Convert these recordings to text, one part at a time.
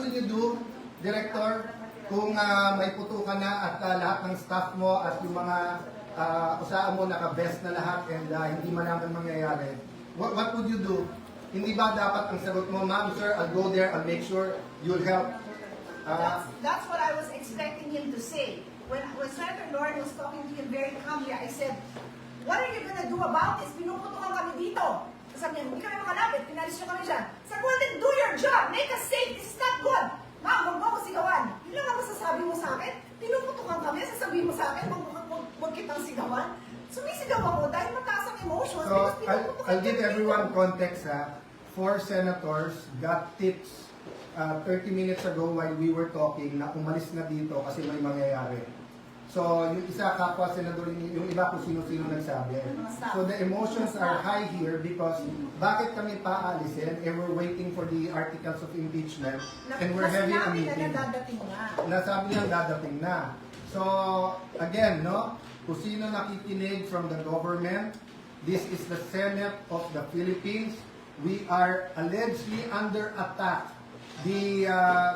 what will you do, Director, kung may putukan na at lahat ng staff mo at yung mga usaan mo naka-best na lahat and hindi malaman mangyayari? What would you do? Hindi ba dapat ang sagot mo, ma'am, sir, I'll go there, I'll make sure you'll help? That's what I was expecting him to say. When Senator Lord was talking to him very calmly, I said, what are you gonna do about this? Pinuputukan kami dito. Sabi niya, hindi kami makalapit, pinalis nyo kami dyan. Sabi ko, then do your job, make us safe, this is not good. Ma'am, huwag mo ako sigawan. Yun lang ang masasabi mo sa akin. Pinuputukan kami, sasabihin mo sa akin, huwag kitang sigawan. Sumisigaw ako dahil mataas ang emotions. So, I'll give everyone context. 4 senators got tips 30 minutes ago while we were talking na umalis na dito kasi may mangyayari. So, yung isa kapwa senador, yung iba kung sino-sino nagsabi. So, the emotions are high here because bakit kami paalisin and we're waiting for the articles of impeachment and we're having a meeting. Nasabi lang dadating na. So, again, no, kung sino nakikinig from the government, this is the Senate of the Philippines. We are allegedly under attack. The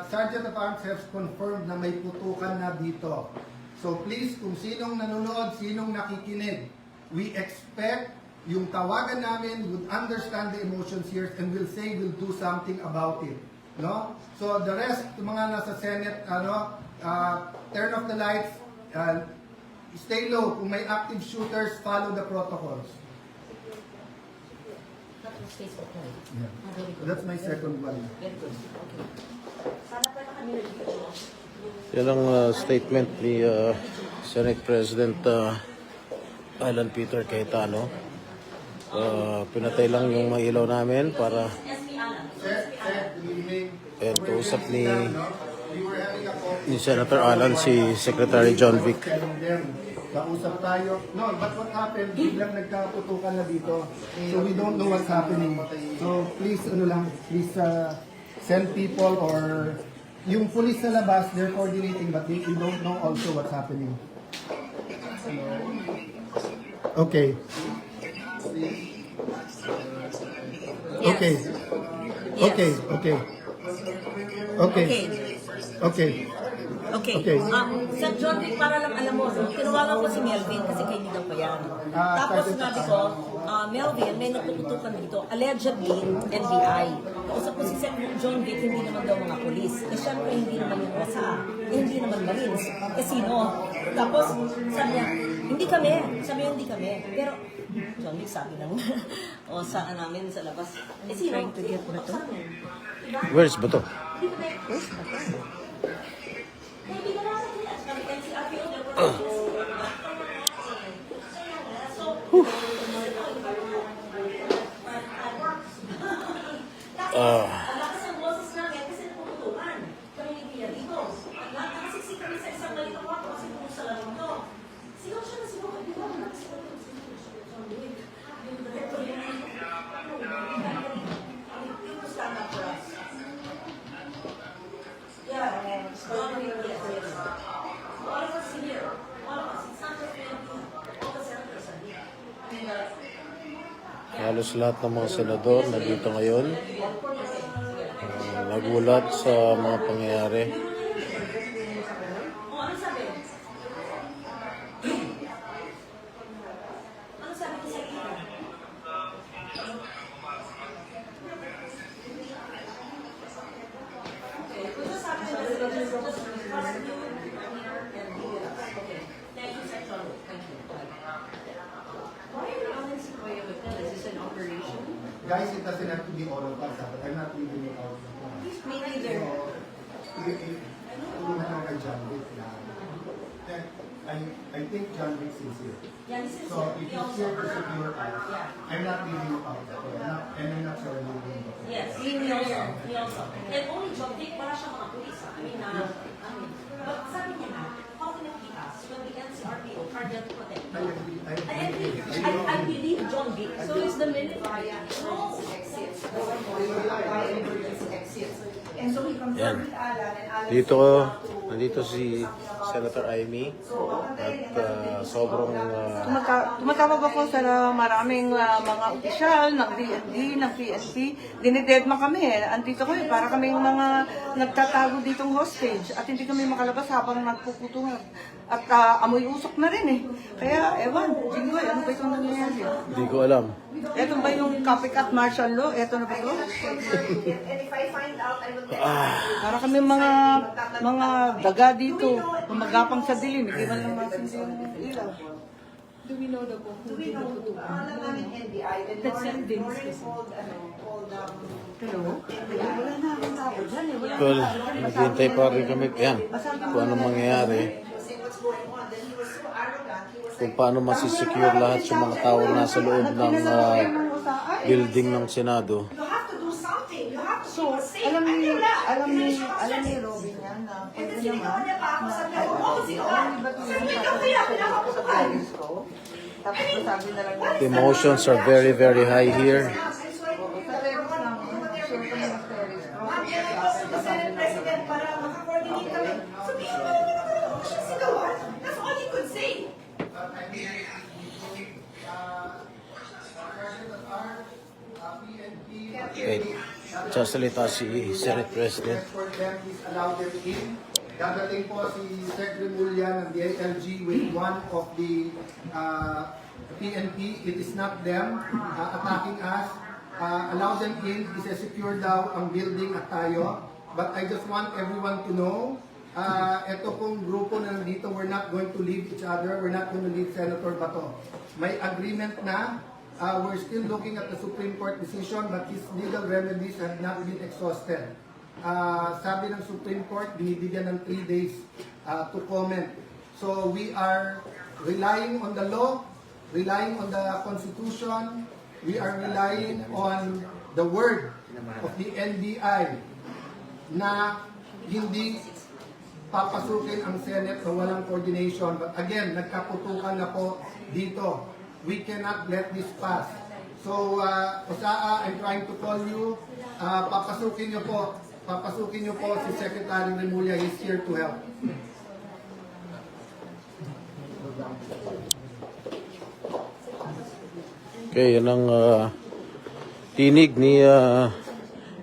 Sergeant of Arms has confirmed na may putukan na dito. So please, kung sinong nanonood, sinong nakikinig, we expect yung tawagan namin would understand the emotions here and will say we'll do something about it. No? So the rest, yung mga nasa Senate, turn off the lights, stay low. Kung may active shooters, follow the protocols. Yeah. That's my second one. Yan ang statement ni Senate President Alan Peter Cayetano. Pinatay lang yung mga ilaw namin para kausap ni Senator Alan si Secretary John Vic. Kausap tayo. No, but what happened? Biglang nagkaputukan na dito. So we don't know what's happening. So please, please send people or yung police sa labas, they're coordinating but we don't know also what's happening. Okay. Okay. Okay. Okay. Okay. Okay. Okay. Sir John Vic, para lang alam mo, tinawagan ko si Melvin kasi kaibigan ko yan. Tapos sabi ko, Melvin, may natututukan dito, allegedly NBI. Kausap ko si Sir John Vic, hindi naman daw mga polis. Eh syempre, hindi naman yung OSA. Hindi naman Marines. Eh sino? Tapos sabi niya, hindi kami. Sabi niya, hindi kami. Pero John Vic sabi lang, OSA namin sa labas. Eh sino? Where's Bato? Where's Bato? Lakas ang boses namin kasi napuputukan. Kami ni Pia dito. Nakasiksik kami sa isang maliit na kwarto kasi puno sa lamang to. Sigaw siya na sigaw. Di ba? Nakasigaw siya. Yung director yun. It was stand up for us. Yeah. Yes. All of us here. All of us. It's not just all the senators are here. Halos lahat ng mga senador nandito ngayon. Nagulat sa mga pangyayari. Guys, it doesn't have to be all of us, but I'm not leaving it out. Me neither. Kay John Vic na. I think John Vic is here. Yeah, this is So if he's here to secure us, I'm not leaving it out. And I'm not sure leaving it out. Yes, me also. And only John Vic, wala siya mga pulis. But sabi niya na, how can it be us when the NCRPO are there to protect I you? agree. I believe John Vic. So is the military. No. And so he confirmed Yan. with Alan and Alan Nandito si Senator Amy at sobrang Tumatawag ako sa maraming mga opisyal ng DND, ng PNP. Dinidedma kami. Andito kami para kaming mga nagtatago ditong hostage at hindi kami makalabas habang nagpuputuhan. At amoy usok na rin eh. Kaya, ewan, Jinggoy, ano ba itong nangyayari? Hindi ko alam. Ito ba yung copycat martial law? Ito na ba ito? And if I find out, I will tell you. Para kami mga daga dito, gumagapang sa dilim, hindi man lang matindi yung ilaw. Do we know, alam namin NBI, and Lauren called, Hello? Wala na akong tao dyan eh. Wala Well, naghihintay pa rin kami. Yan, kung ano mangyayari. say what's going on. Then he was so arrogant, he was Kung like, paano masisecure lahat yung mga tao nasa loob ng building ng Senado. you have to do something. You have to keep So, us safe. alam ni Robin Robin yan na And pwede then sinigawan niya pa ako, sabi niya, naman. oh, sino ka? Sabi niya, kaya pinakaputukan. Tapos sabi na lang The emotions are very, very high here. I'm sorry to hear that. The Senate President para makakoordinate kami. Sabihin mo lang niya na siya sigawan. That's all he could say. Okay, sasalita si Senate President. For them, please allow them in. Dadating po si Sec. Remulla ng DILG with one of the PNP. It is not them attacking us. Allow them in. Isa-secure daw ang building at tayo. But I just want everyone to know, ito pong grupo na nandito, we're not going to leave each other. We're not going to leave Senator Bato. May agreement na. We're still looking at the Supreme Court decision, but his legal remedies have not been exhausted. Sabi ng Supreme Court, binibigyan ng 3 days to comment. So we are relying on the law, relying on the Constitution, we are relying on the word of the NBI na hindi papasukin ang Senate na walang coordination. But again, nagkaputukan na po dito. We cannot let this pass. So, Osaa, I'm trying to call you. Papasukin niyo po si Secretary Remulla. He's here to help. Okay, yan ang tinig ni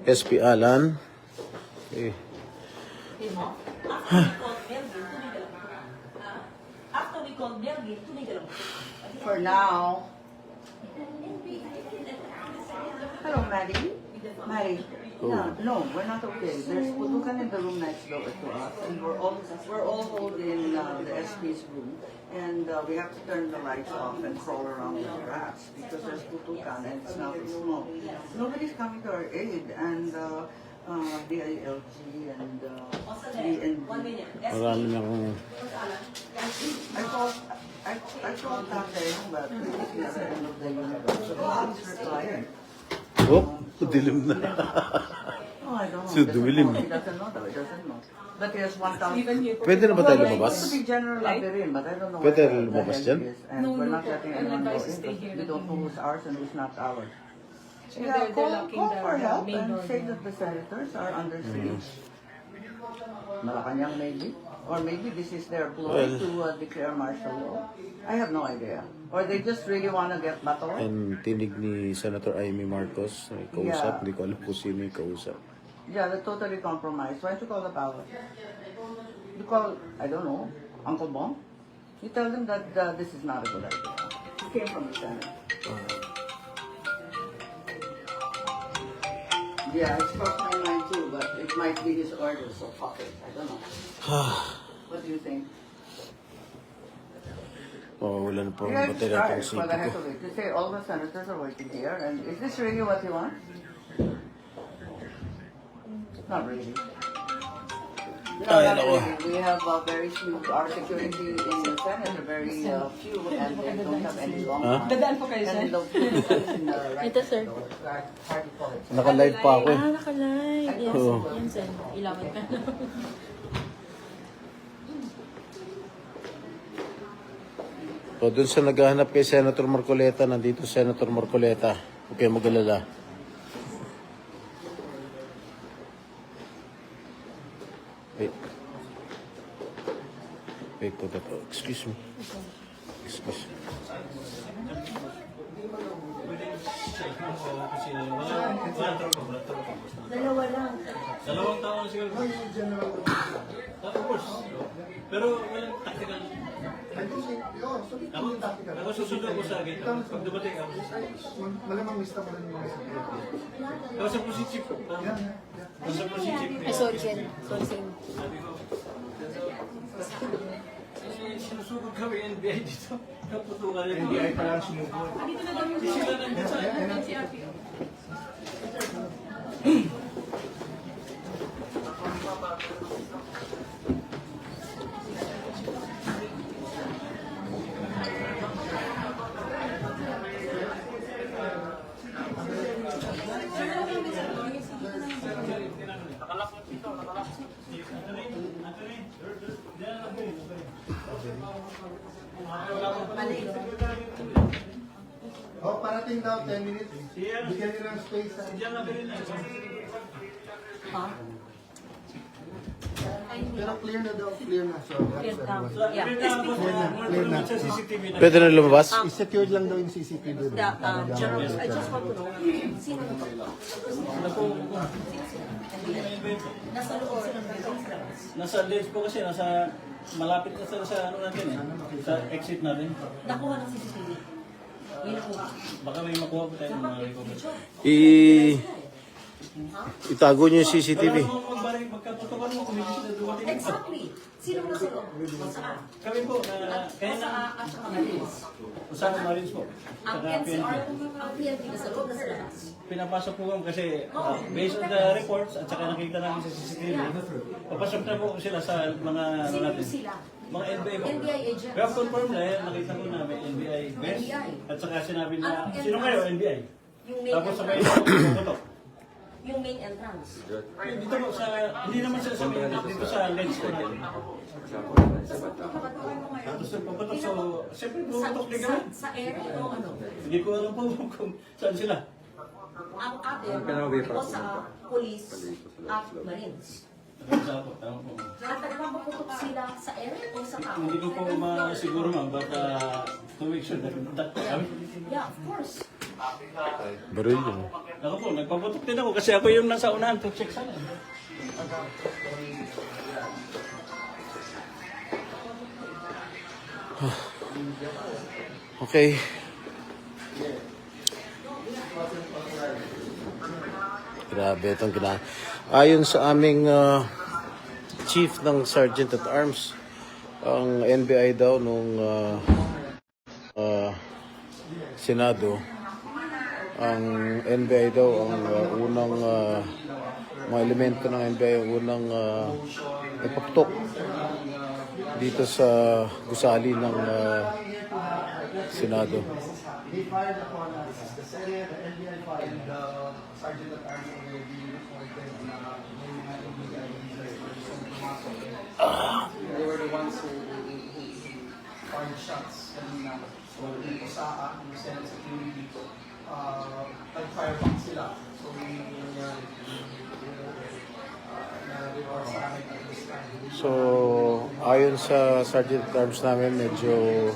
SP Alan. Okay. After we called Melvin, tumigil ako. For now. Hello, Maddie. Maddie. No, we're not okay. There's putukan in the room next door to us, and we're all hold in the SP's room, and we have to turn the lights off and crawl around with rats because there's putukan and it's not smoke. Nobody's coming to our aid, and DILG and DNB. Marami ng I told Tatay, but it's the other end of the universe. So he's retired. oh, dilim na. Oh, I don't know. So, dumilim. He doesn't know though. He doesn't know. But he has 1,000. Pwede na ba tayo Well, lumabas? it's supposed to be General Abirin, but I don't know Pwede where the lumabas hell dyan? he is. And we're not letting anyone go in because we don't know who's ours and who's not ours. Yeah, call for help and say that the senators are under siege. Malacanang maybe? Or maybe this is their ploy to declare martial law. I have no idea. Or they just really want to get battle. And tinig ni Senator Amy Marcos. May kausap. Yeah. Hindi ko alam kung sino yung kausap. Yeah, they're totally compromised. Why don't you call the power? You call, I don't know, Uncle Bong? You tell them that this is not a good idea. It came from the Senate. Yeah, it's crossed my mind too, but it might be his order, so fuck it. I don't know. What do you think? Wala na po ang Yeah, batay it's na right, itong for the sipi heck ko. of it. To say all the senators are waiting here, and is this really what you want? Not really. No, Ay, not nako. really. We have very few, our security in the Senate are very few, and they don't have any long arms. Dadaan po kayo, And sir? Ito, sir. Naka-live pa ako eh. Nakalive. Yes, Oo. yan, sir. Ilawan ka na. So, dun sa naghahanap kay Senator Marcoleta, nandito Senator Marcoleta. Huwag kayo mag-alala. Wait. Wait po, tato. Excuse me. Excuse me. siya. Oo, kasi walang trabaho. Dalawa lang. Dalawang taon siguro. Of course. Pero walang tactical. Ako susunod ako sa gate. Pag dumating ako. Malamang lista mo rin yung mga security. Kausap ko si Chief. Kausap ko si Chief. Sojen. Sojen. Sabi ko, sinusugod kami NBI dito. Kaputukan yung NBI pa lang sumugod. Sila nandun sa Oh, parating daw 10 minutes. Bigyan nila ng space. Pero clear na daw, clear na. So, that's everyone. Yeah. sa CCTV na. Pwede na lumabas? I-secured lang daw yung CCTV doon. General, I just want to know, sino na to? Nasa loob sila ng Nasa lens po kasi, nasa malapit na sa ano natin eh. Sa exit natin. Nakuha ng CCTV. Yun ako. Baka may makuha po tayo ng mga recovery. Itago niyo yung CCTV. Wala mo magbalik, magkatutukan mo kung hindi sila dumating. Exactly. Sino nasa loob? Saan? Kami po, kaya na, At saka Marines. usama Marines po. Ang Saka NCR, PNP. ang PNP nasa loob, nasa labas. Pinapasok po kami kasi based on the reports at saka nakita namin sa CCTV, papasok na po sila sa mga ano Sino natin. sila? Mga NBI po. NBI agents. We have confirmed na yan, nakita ko namin NBI best. NBI. At saka sinabi na, Anong sino kayo NBI? Yung main Tapos sabay entrance. putok. Yung main entrance. Dito po sa, hindi naman sila sa main, dito sa lens ko natin. Tapos nagpapatok, so siyempre pumatok din kami. Sa area o ano? Hindi ko alam po kung saan sila. Ang atin, o sa police at Marines. Sa po, tama po. At nagpapaputok sila sa area o sa tao? Hindi ko po masiguro ma'am, but to make sure that kami. Yeah, of course. Baril yun. Ako po, nagpapatok din ako kasi ako yung nasa unahan to check sana. Okay. Grabe itong gina. Ayon sa aming chief ng Sergeant at Arms, ang NBI daw nung Senado, ang NBI daw ang unang mga elemento ng NBI ang unang nagpaputok dito sa gusali ng Senado. They fired upon us. The Senate, the NBI fired, the Sergeant at Arms already reported na may mga NBI users na gustong pumasok. They were the ones who fired shots kanina. So, yung Posaa, yung Senate security, nag-fire back sila. So, yung nangyari, na-report sa amin at this time. So, ayon sa Sergeant at Arms namin, medyo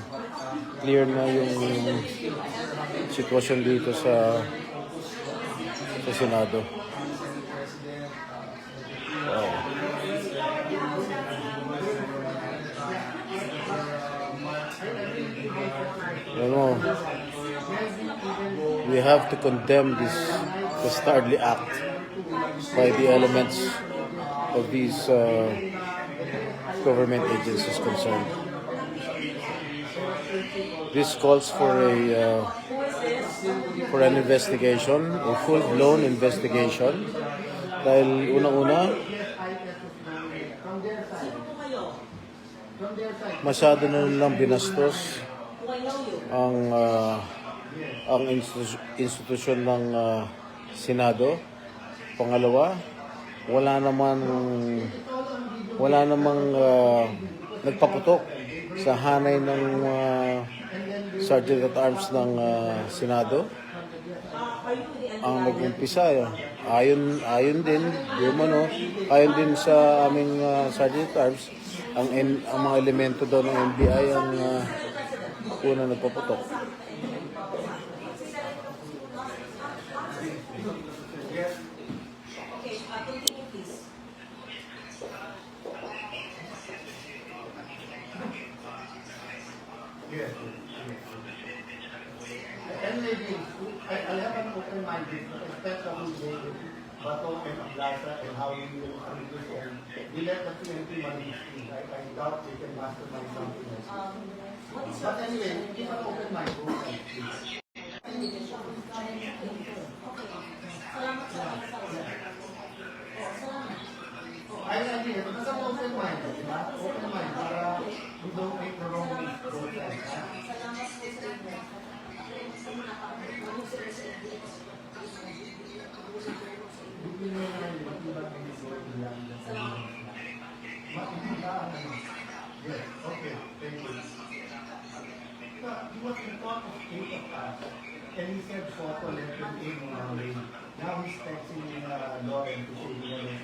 clear na yung sitwasyon dito sa Senado. Wow. Ano, we have to condemn this dastardly act by the elements of these government agencies concerned. This calls for an investigation, a full-blown investigation. Dahil unang-una, masyado na nilang binastos ang institusyon ng Senado. Pangalawa, wala namang nagpaputok sa hanay ng Sergeant at Arms ng Senado. Ang nag-umpisa, ayon din sa aming Sergeant at Arms, ang mga elemento daw ng NBI ang una nagpaputok. Yes, yes. And maybe, I'll have an open mind, especially with Bato and Ablasa and how we will handle this. And we let the PNP manage it. I doubt we can mastermind something else. But anyway, keep an open mind. Go ahead, please. I agree. Basta open mind, di ba? Open mind para we don't make the wrong mistake. Yes, okay, thank you. He was in front of 8 of us, and he said photo, let him in on our lane. Now he's texting Lauren to say he was